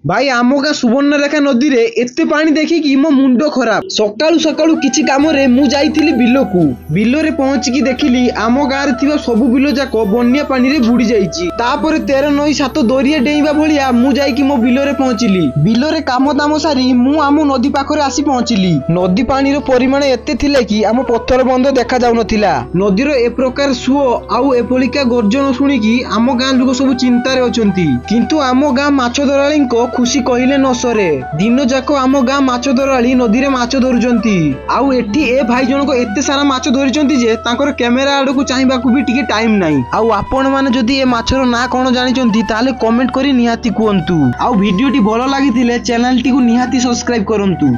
भाई आम गाँ सुवर्णरेखा नदी रे एते पानी देखिकी मो मुंड खराब। सकाळू सकाळू किछि काम रे मु जाइथिली बिलकू। बिल रे पहुंचिकी देखिली आम गाँ रे थिबा सबु बिल जाक बन्या पानी रे बुड़ी जाइछि। तापरे 13 नई 7 दरिया डेइबा भलिया मु जाइकी मो बिल रे पहुंचिली। बिल रे काम दाम सारी मु आम नदी पाखरे आसी पहुंचिली। नदी पानी रो परिमाण एते थिले कि आम पत्थर बंध देखा जाउ नथिला। नदी रो ए प्रकार सुओ आउ एपलिका गर्जन सुनिकी आम गाँ लोक सब चिंता रे अछंती। किंतु आम गाँ माछ धराळी को खुशी कहिले न सरे। दिन जाक आम गाँ माछ धराळी नदी रे माछ धरुचंती। आउ एठी ए भाई जनक एते सारा माछ धरिचंती जे तांकर कैमेरा आडकू चाहिबाकू भी टिके टाइम नाही। आउ आपण माने जदी ए माछर ना कोन जानिचंती ताले कमेंट करी निहाती कुहंतु। आउ वीडियोटी भलो लागिथिले चैनल टी को निहाती सब्सक्राइब करंतु।